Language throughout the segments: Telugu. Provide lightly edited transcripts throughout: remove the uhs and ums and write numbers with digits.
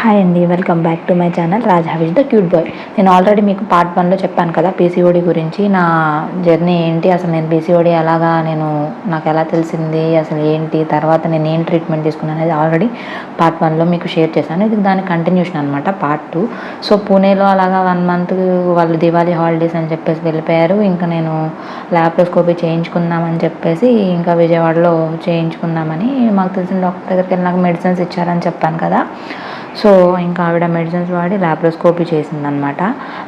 హాయ్ అండి, welcome back to my channel Raja with the cute boy. నేను ఆల్రెడీ మీకు పార్ట్ 1లో చెప్పాను కదా పీసీఓడి గురించి, నా జర్నీ ఏంటి, అసలు నేను పీసీఓడి ఎలాగా నాకు ఎలా తెలిసింది, అసలు ఏంటి, తర్వాత నేను ఏం ట్రీట్మెంట్ తీసుకున్నాను అనేది ఆల్రెడీ పార్ట్ 1లో మీకు షేర్ చేశాను. ఇది దాని కంటిన్యూషన్ అనమాట, పార్ట్ 2. సో పూణేలో అలాగా 1 మంత్ వాళ్ళు దివాళీ హాలిడేస్ అని చెప్పేసి వెళ్ళిపోయారు. ఇంకా నేను ల్యాప్రోస్కోపీ చేయించుకుందామని చెప్పేసి ఇంకా విజయవాడలో చేయించుకుందామని మాకు తెలిసిన డాక్టర్ దగ్గరికి వెళ్ళి నాకు మెడిసిన్స్ ఇచ్చారని చెప్పాను కదా. సో ఇంకా ఆవిడ మెడిసిన్స్ వాడి ల్యాప్రోస్కోపీ చేసిందనమాట.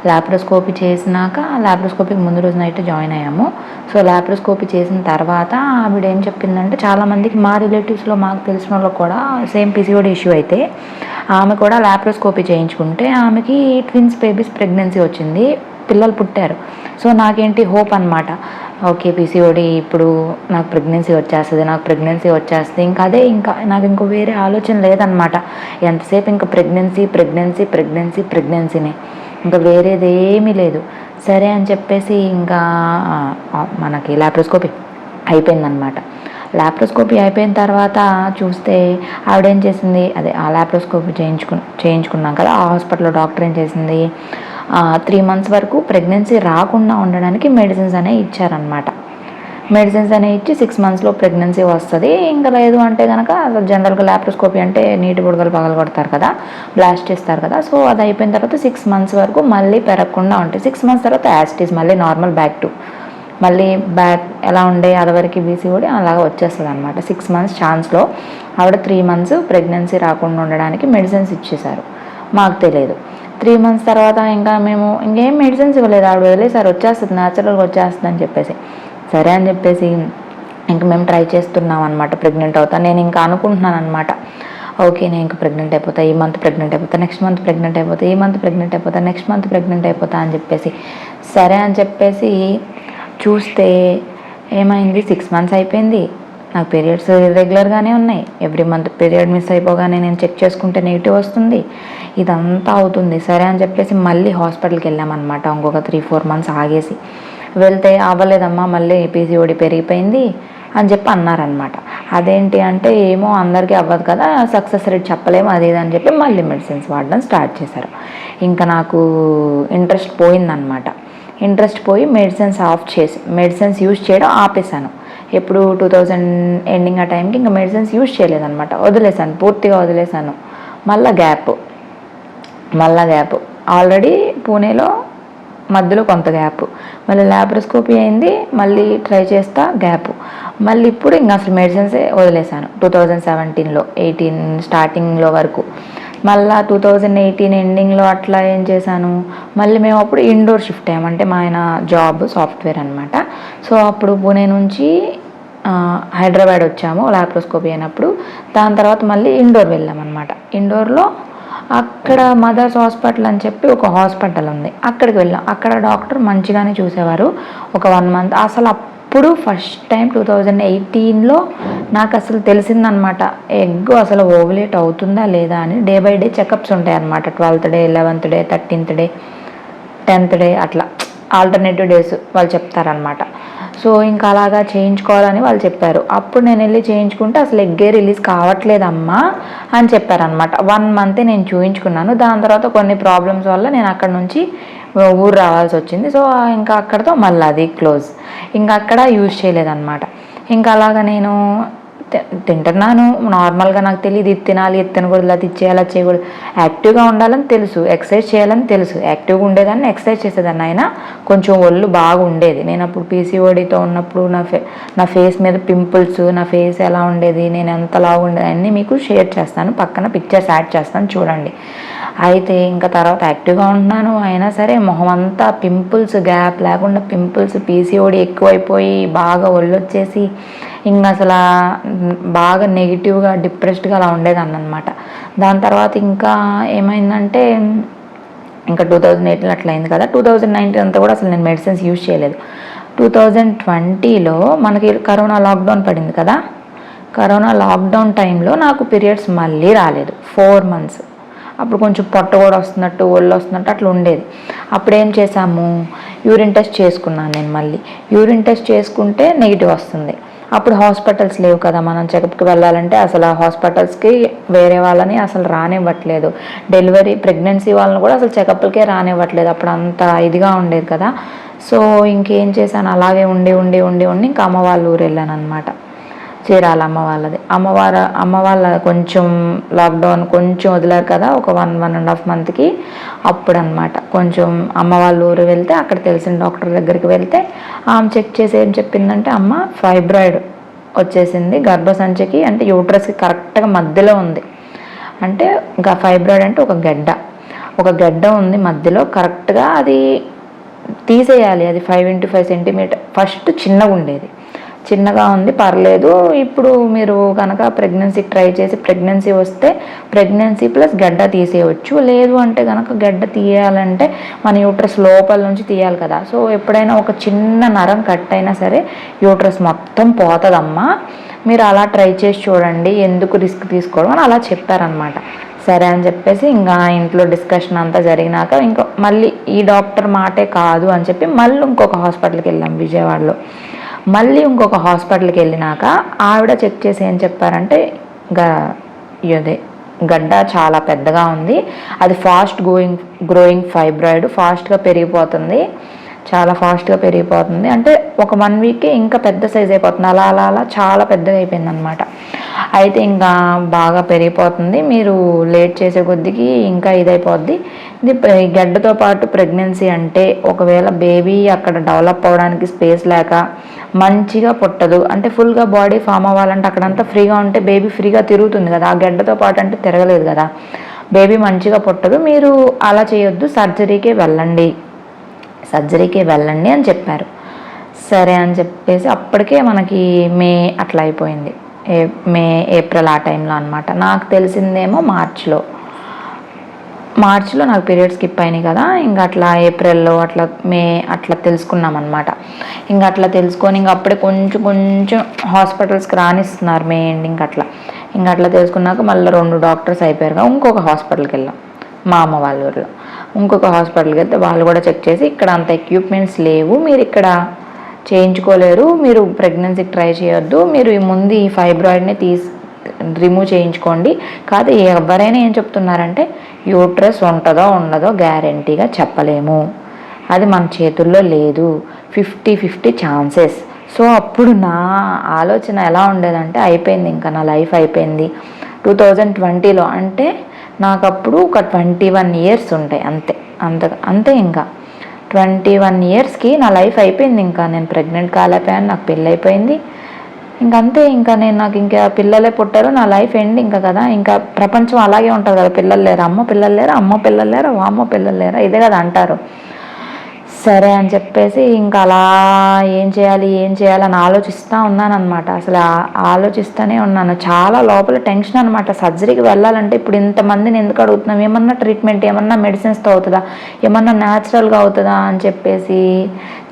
ల్యాప్రోస్కోపీ చేసినాక ల్యాప్రోస్కోపీకి ముందు రోజు నైట్ జాయిన్ అయ్యాము. సో ల్యాప్రోస్కోపీ చేసిన తర్వాత ఆవిడ ఏం చెప్పిందంటే, చాలామందికి మా రిలేటివ్స్లో మాకు తెలిసిన వాళ్ళకి కూడా సేమ్ పీసీఓడి ఇష్యూ అయితే ఆమె కూడా ల్యాప్రోస్కోపీ చేయించుకుంటే ఆమెకి ట్విన్స్ బేబీస్ ప్రెగ్నెన్సీ వచ్చింది, పిల్లలు పుట్టారు. సో నాకేంటి హోప్ అనమాట, ఓకే పీసీఓడి ఇప్పుడు నాకు ప్రెగ్నెన్సీ వచ్చేస్తుంది. ఇంకా నాకు ఇంకో వేరే ఆలోచన లేదనమాట. ఎంతసేపు ఇంకా ప్రెగ్నెన్సీనే, ఇంకా వేరేది ఏమీ లేదు. సరే అని చెప్పేసి ఇంకా మనకి ల్యాప్రోస్కోపీ అయిపోయిందనమాట. ల్యాప్రోస్కోపీ అయిపోయిన తర్వాత చూస్తే ఆవిడేం చేసింది, ఆ ల్యాప్రోస్కోపీ చేయించుకున్నాం కదా, ఆ హాస్పిటల్లో డాక్టర్ ఏం చేసింది, 3 months వరకు ప్రెగ్నెన్సీ రాకుండా ఉండడానికి మెడిసిన్స్ అనేవి ఇచ్చారనమాట. మెడిసిన్స్ అనేవి ఇచ్చి 6 monthsలో ప్రెగ్నెన్సీ వస్తుంది. ఇంకా లేదు అంటే కనుక జనరల్గా ల్యాప్రోస్కోపీ అంటే నీటి బుడగలు పగలు కొడతారు కదా, బ్లాస్ట్ చేస్తారు కదా. సో అది అయిపోయిన తర్వాత 6 months వరకు మళ్ళీ పెరగకుండా ఉంటాయి. 6 months తర్వాత యాస్టీస్ మళ్ళీ నార్మల్ మళ్ళీ బ్యాక్ ఎలా ఉండే అదివరకు పీసీఓడి అలాగా వచ్చేస్తుంది అనమాట. 6 months ఛాన్స్లో ఆవిడ 3 months ప్రెగ్నెన్సీ రాకుండా ఉండడానికి మెడిసిన్స్ ఇచ్చేశారు. మాకు తెలియదు. 3 months తర్వాత ఇంకా మేము ఇంకేం మెడిసిన్స్ ఇవ్వలేదు, ఆవిడ వదిలేసారు, వచ్చేస్తుంది న్యాచురల్గా వచ్చేస్తుంది అని చెప్పేసి. సరే అని చెప్పేసి ఇంక మేము ట్రై చేస్తున్నాం అనమాట, ప్రెగ్నెంట్ అవుతాను. నేను ఇంకా అనుకుంటున్నాను అనమాట, ఓకే నేను ఇంకా ప్రెగ్నెంట్ అయిపోతా, ఈ మంత్ ప్రెగ్నెంట్ అయిపోతా, నెక్స్ట్ మంత్ ప్రెగ్నెంట్ అయిపోతా, ఈ మంత్ ప్రెగ్నెంట్ అయిపోతా, నెక్స్ట్ మంత్ ప్రెగ్నెంట్ అయిపోతా అని చెప్పేసి. సరే అని చెప్పేసి చూస్తే ఏమైంది, 6 months అయిపోయింది, నాకు పీరియడ్స్ రెగ్యులర్గానే ఉన్నాయి. ఎవ్రీ మంత్ పీరియడ్ మిస్ అయిపోగానే నేను చెక్ చేసుకుంటే నెగిటివ్ వస్తుంది, ఇదంతా అవుతుంది. సరే అని చెప్పేసి మళ్ళీ హాస్పిటల్కి వెళ్ళామన్నమాట. ఇంకొక 3-4 months ఆగేసి వెళ్తే అవ్వలేదమ్మా, మళ్ళీ పీసీఓడి పెరిగిపోయింది అని చెప్పి అన్నారనమాట. అదేంటి అంటే, ఏమో అందరికీ అవ్వదు కదా, సక్సెస్ రేట్ చెప్పలేము అది ఇది అని చెప్పి మళ్ళీ మెడిసిన్స్ వాడడం స్టార్ట్ చేశారు. ఇంకా నాకు ఇంట్రెస్ట్ పోయిందనమాట. ఇంట్రెస్ట్ పోయి మెడిసిన్స్ ఆఫ్ చేసి మెడిసిన్స్ యూజ్ చేయడం ఆపేశాను. ఎప్పుడు 2000 ఎండింగ్ ఆ టైంకి ఇంకా మెడిసిన్స్ యూజ్ చేయలేదన్నమాట, వదిలేసాను, పూర్తిగా వదిలేసాను. మళ్ళీ గ్యాప్ ఆల్రెడీ పూణేలో మధ్యలో కొంత గ్యాప్, మళ్ళీ ల్యాప్రోస్కోపీ అయింది, మళ్ళీ ట్రై చేస్తా గ్యాప్, మళ్ళీ ఇప్పుడు ఇంకా అసలు మెడిసిన్సే వదిలేసాను. 2017లో 18 స్టార్టింగ్లో వరకు, మళ్ళీ 2018 ఎండింగ్లో అట్లా ఏం చేశాను, మళ్ళీ మేము అప్పుడు ఇండోర్ షిఫ్ట్ అయ్యాము. అంటే మా ఆయన జాబ్ సాఫ్ట్వేర్ అనమాట. సో అప్పుడు పూణే నుంచి హైదరాబాద్ వచ్చాము ల్యాప్రోస్కోపీ అయినప్పుడు. దాని తర్వాత మళ్ళీ ఇండోర్ వెళ్ళామన్నమాట. ఇండోర్లో అక్కడ మదర్స్ హాస్పిటల్ అని చెప్పి ఒక హాస్పిటల్ ఉంది, అక్కడికి వెళ్ళాం. అక్కడ డాక్టర్ మంచిగానే చూసేవారు. ఒక 1 month అసలు అప్పుడు ఫస్ట్ టైం 2018లో నాకు అసలు తెలిసిందనమాట, ఎగ్ అసలు ఓవులేట్ అవుతుందా లేదా అని. డే బై డే చెకప్స్ ఉంటాయి అన్నమాట, 12th day 11th day 13th day 10th day అట్లా ఆల్టర్నేటివ్ డేస్ వాళ్ళు చెప్తారనమాట. సో ఇంకా అలాగా చేయించుకోవాలని వాళ్ళు చెప్పారు. అప్పుడు నేను వెళ్ళి చేయించుకుంటే అసలు ఎగ్గే రిలీజ్ కావట్లేదమ్మా అని చెప్పారనమాట. 1 month నేను చూయించుకున్నాను. దాని తర్వాత కొన్ని ప్రాబ్లమ్స్ వల్ల నేను అక్కడ నుంచి ఊరు రావాల్సి వచ్చింది. సో ఇంకా అక్కడతో మళ్ళీ అది క్లోజ్, ఇంకా అక్కడ యూజ్ చేయలేదన్నమాట. ఇంకా అలాగా నేను తింటున్నాను నార్మల్గా, నాకు తెలియదు ఇది తినాలి ఇది తినకూడదు, అది ఇచ్చేయాలి అది చేయకూడదు. యాక్టివ్గా ఉండాలని తెలుసు, ఎక్సర్సైజ్ చేయాలని తెలుసు, యాక్టివ్గా ఉండేదాన్ని, ఎక్సర్సైజ్ చేసేదాన్ని. అయినా కొంచెం ఒళ్ళు బాగా ఉండేది. నేను అప్పుడు పీసీఓడితో ఉన్నప్పుడు నా ఫేస్ మీద పింపుల్స్, నా ఫేస్ ఎలా ఉండేది, నేను ఎంతలా ఉండేది అన్నీ మీకు షేర్ చేస్తాను, పక్కన పిక్చర్స్ యాడ్ చేస్తాను చూడండి. అయితే ఇంకా తర్వాత యాక్టివ్గా ఉంటున్నాను, అయినా సరే మొహం అంతా పింపుల్స్, గ్యాప్ లేకుండా పింపుల్స్, పీసీఓడి ఎక్కువైపోయి బాగా ఒళ్ళు వచ్చేసి ఇంకా అసలు బాగా నెగిటివ్గా డిప్రెస్డ్గా అలా ఉండేదాన్ని అనమాట. దాని తర్వాత ఇంకా ఏమైందంటే, ఇంకా 2018 అట్లా అయింది కదా. 2019 అంతా కూడా అసలు నేను మెడిసిన్స్ యూజ్ చేయలేదు. 2020లో మనకి కరోనా లాక్డౌన్ పడింది కదా. కరోనా లాక్డౌన్ టైంలో నాకు పీరియడ్స్ మళ్ళీ రాలేదు 4 months. అప్పుడు కొంచెం పొట్ట కూడా వస్తున్నట్టు, ఒళ్ళు వస్తున్నట్టు అట్లా ఉండేది. అప్పుడు ఏం చేసాము, యూరిన్ టెస్ట్ చేసుకున్నాను నేను. మళ్ళీ యూరిన్ టెస్ట్ చేసుకుంటే నెగిటివ్ వస్తుంది. అప్పుడు హాస్పిటల్స్ లేవు కదా, మనం చెకప్కి వెళ్ళాలంటే అసలు ఆ హాస్పిటల్స్కి వేరే వాళ్ళని అసలు రానివ్వట్లేదు. డెలివరీ ప్రెగ్నెన్సీ వాళ్ళని కూడా అసలు చెకప్లకే రానివ్వట్లేదు. అప్పుడు అంత ఇదిగా ఉండేది కదా. సో ఇంకేం చేశాను, అలాగే ఉండి ఉండి ఉండి ఉండి ఇంకా అమ్మ వాళ్ళ ఊరు వెళ్ళాను అనమాట. చీరాల అమ్మ వాళ్ళది. అమ్మ వాళ్ళ కొంచెం లాక్డౌన్ కొంచెం వదిలారు కదా, ఒక 1.5 మంత్కి. అప్పుడు అనమాట కొంచెం అమ్మ వాళ్ళ ఊరు వెళ్తే అక్కడ తెలిసిన డాక్టర్ దగ్గరికి వెళ్తే ఆమె చెక్ చేసి ఏం చెప్పిందంటే, అమ్మ ఫైబ్రాయిడ్ వచ్చేసింది గర్భసంచికి, అంటే యూట్రస్కి కరెక్ట్గా మధ్యలో ఉంది. అంటే ఇంకా ఫైబ్రాయిడ్ అంటే ఒక గడ్డ ఉంది మధ్యలో, కరెక్ట్గా అది తీసేయాలి. అది 5x5 సెంటీమీటర్. ఫస్ట్ చిన్నగా ఉండేది, చిన్నగా ఉంది, పర్లేదు. ఇప్పుడు మీరు కనుక ప్రెగ్నెన్సీకి ట్రై చేసి ప్రెగ్నెన్సీ వస్తే ప్రెగ్నెన్సీ ప్లస్ గడ్డ తీసేయవచ్చు. లేదు అంటే కనుక గడ్డ తీయాలంటే మన యూట్రస్ లోపల నుంచి తీయాలి కదా. సో ఎప్పుడైనా ఒక చిన్న నరం కట్ అయినా సరే యూట్రస్ మొత్తం పోతుందమ్మా, మీరు అలా ట్రై చేసి చూడండి, ఎందుకు రిస్క్ తీసుకోవడం అని అలా చెప్పారనమాట. సరే అని చెప్పేసి ఇంకా ఇంట్లో డిస్కషన్ అంతా జరిగినాక ఇంకా మళ్ళీ ఈ డాక్టర్ మాటే కాదు అని చెప్పి మళ్ళీ ఇంకొక హాస్పిటల్కి వెళ్ళాం విజయవాడలో. మళ్ళీ ఇంకొక హాస్పిటల్కి వెళ్ళినాక ఆవిడ చెక్ చేసి ఏం చెప్పారంటే, అదే గడ్డ చాలా పెద్దగా ఉంది, అది గ్రోయింగ్ ఫైబ్రాయిడ్, ఫాస్ట్గా పెరిగిపోతుంది, చాలా ఫాస్ట్గా పెరిగిపోతుంది. అంటే ఒక 1 వీక్కే ఇంకా పెద్ద సైజ్ అయిపోతుంది. అలా అలా అలా చాలా పెద్దగా అయిపోయింది అనమాట. అయితే ఇంకా బాగా పెరిగిపోతుంది, మీరు లేట్ చేసే కొద్దికి ఇంకా ఇదైపోద్ది. ఇది గడ్డతో పాటు ప్రెగ్నెన్సీ అంటే ఒకవేళ బేబీ అక్కడ డెవలప్ అవ్వడానికి స్పేస్ లేక మంచిగా పుట్టదు, అంటే ఫుల్గా బాడీ ఫామ్ అవ్వాలంటే అక్కడంతా ఫ్రీగా ఉంటే బేబీ ఫ్రీగా తిరుగుతుంది కదా, ఆ గడ్డతో పాటు అంటే తిరగలేదు కదా, బేబీ మంచిగా పుట్టదు, మీరు అలా చేయొద్దు, సర్జరీకే వెళ్ళండి అని చెప్పారు. సరే అని చెప్పేసి అప్పటికే మనకి మే అట్లా అయిపోయింది, ఏప్రిల్ ఆ టైంలో అనమాట. నాకు తెలిసిందేమో మార్చ్లో నాకు పీరియడ్స్ స్కిప్ అయినాయి కదా, ఇంకా అట్లా ఏప్రిల్లో అట్లా మే అట్లా తెలుసుకున్నాం అనమాట. ఇంకా అట్లా తెలుసుకొని ఇంకా అప్పుడే కొంచెం హాస్పిటల్స్కి రానిస్తున్నారు మే ఎండింగ్ అట్లా. ఇంకా అట్లా తెలుసుకున్నాక మళ్ళీ 2 డాక్టర్స్ అయిపోయారుగా, ఇంకొక హాస్పిటల్కి వెళ్ళాం మా అమ్మ వాళ్ళ ఊరిలో. ఇంకొక హాస్పిటల్కి వెళ్తే వాళ్ళు కూడా చెక్ చేసి ఇక్కడ అంత ఎక్విప్మెంట్స్ లేవు, మీరు ఇక్కడ చేయించుకోలేరు, మీరు ప్రెగ్నెన్సీకి ట్రై చేయొద్దు, మీరు ముందు ఈ ఫైబ్రాయిడ్ని రిమూవ్ చేయించుకోండి. కాదు ఎవరైనా ఏం చెప్తున్నారంటే యూట్రస్ ఉంటుందో ఉండదో గ్యారంటీగా చెప్పలేము, అది మన చేతుల్లో లేదు, 50-50 ఛాన్సెస్. సో అప్పుడు నా ఆలోచన ఎలా ఉండేదంటే, అయిపోయింది ఇంకా నా లైఫ్ అయిపోయింది. 2020లో అంటే నాకు అప్పుడు ఒక 21 ఇయర్స్ ఉంటాయి అంతే. ఇంకా 21 ఇయర్స్కి నా లైఫ్ అయిపోయింది. ఇంకా నేను ప్రెగ్నెంట్ కాలేకపోయాను, నాకు పెళ్ళి అయిపోయింది, ఇంకంతే. ఇంకా నాకు ఇంకా పిల్లలే పుట్టారు, నా లైఫ్ ఎండ్ ఇంకా కదా. ఇంకా ప్రపంచం అలాగే ఉంటుంది కదా, పిల్లలు లేరా, అమ్మ పిల్లలు లేరా, వామ్మ పిల్లలు లేరా, ఇదే కదా అంటారు. సరే అని చెప్పేసి ఇంకా అలా ఏం చేయాలి అని ఆలోచిస్తూ ఉన్నాను అనమాట. అసలు ఆలోచిస్తూనే ఉన్నాను, చాలా లోపల టెన్షన్ అనమాట. సర్జరీకి వెళ్ళాలంటే ఇప్పుడు ఇంతమందిని ఎందుకు అడుగుతున్నాం, ఏమన్నా ట్రీట్మెంట్ ఏమన్నా మెడిసిన్స్తో అవుతుందా, ఏమన్నా న్యాచురల్గా అవుతుందా అని చెప్పేసి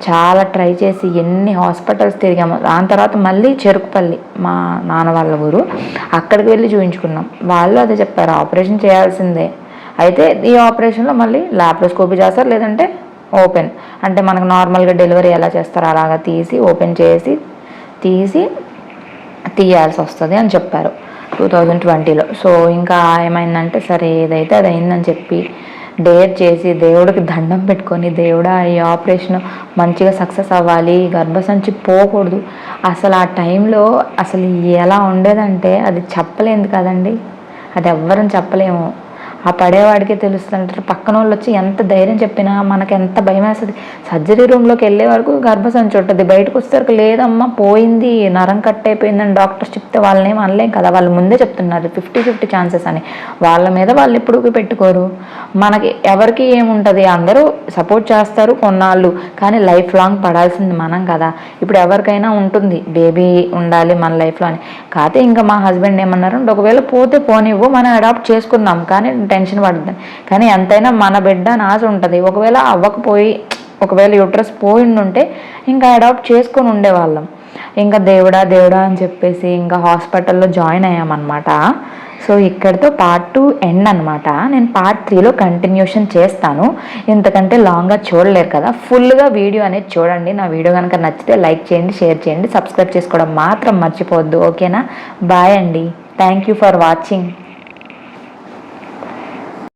చాలా ట్రై చేసి ఎన్ని హాస్పిటల్స్ తిరిగాము. దాని తర్వాత మళ్ళీ చెరుకుపల్లి మా నాన్న వాళ్ళ ఊరు, అక్కడికి వెళ్ళి చూపించుకున్నాం. వాళ్ళు అదే చెప్పారు, ఆపరేషన్ చేయాల్సిందే. అయితే ఈ ఆపరేషన్లో మళ్ళీ లాప్రోస్కోపీ చేస్తారు, లేదంటే ఓపెన్, అంటే మనకు నార్మల్గా డెలివరీ ఎలా చేస్తారో అలాగా ఓపెన్ చేసి తీయాల్సి వస్తుంది అని చెప్పారు 2020లో. సో ఇంకా ఏమైందంటే సరే ఏదైతే అది అయిందని చెప్పి డేర్ చేసి దేవుడికి దండం పెట్టుకొని, దేవుడా ఈ ఆపరేషన్ మంచిగా సక్సెస్ అవ్వాలి, గర్భసంచి పోకూడదు. అసలు ఆ టైంలో అసలు ఎలా ఉండేదంటే అది చెప్పలేదు కదండి, అది ఎవ్వరని చెప్పలేము, ఆ పడేవాడికే తెలుస్తుంటారు. పక్కన వాళ్ళు వచ్చి ఎంత ధైర్యం చెప్పినా మనకు ఎంత భయం వేస్తుంది. సర్జరీ రూమ్లోకి వెళ్ళే వరకు గర్భసంచి ఉంటుంది, బయటకు వచ్చేసరికి లేదమ్మా పోయింది, నరం కట్ అయిపోయిందని డాక్టర్స్ చెప్తే వాళ్ళని ఏం అనలేం కదా, వాళ్ళు ముందే చెప్తున్నారు 50-50 ఛాన్సెస్ అని. వాళ్ళ మీద వాళ్ళు ఎప్పుడు పెట్టుకోరు, మనకి ఎవరికి ఏముంటుంది, అందరూ సపోర్ట్ చేస్తారు కొన్నాళ్ళు, కానీ లైఫ్ లాంగ్ పడాల్సింది మనం కదా. ఇప్పుడు ఎవరికైనా ఉంటుంది బేబీ ఉండాలి మన లైఫ్లో అని. కాకపోతే ఇంకా మా హస్బెండ్ ఏమన్నారు, ఒకవేళ పోతే పోనివ్వు, మనం అడాప్ట్ చేసుకుందాం, కానీ టెన్షన్ పడుతుంది, కానీ ఎంతైనా మన బిడ్డ అని ఆశ ఉంటుంది. ఒకవేళ యూట్రస్ పోయిండుంటే ఇంకా అడాప్ట్ చేసుకొని ఉండేవాళ్ళం. ఇంకా దేవుడా దేవుడా అని చెప్పేసి ఇంకా హాస్పిటల్లో జాయిన్ అయ్యామన్నమాట. సో ఇక్కడితో పార్ట్ 2 ఎండ్ అనమాట. నేను పార్ట్ 3లో కంటిన్యూషన్ చేస్తాను. ఇంతకంటే లాంగ్గా చూడలేరు కదా, ఫుల్గా వీడియో అనేది చూడండి. నా వీడియో కనుక నచ్చితే లైక్ చేయండి, షేర్ చేయండి, సబ్స్క్రైబ్ చేసుకోవడం మాత్రం మర్చిపోవద్దు. ఓకేనా? బాయ్ అండి. Thank you for watching.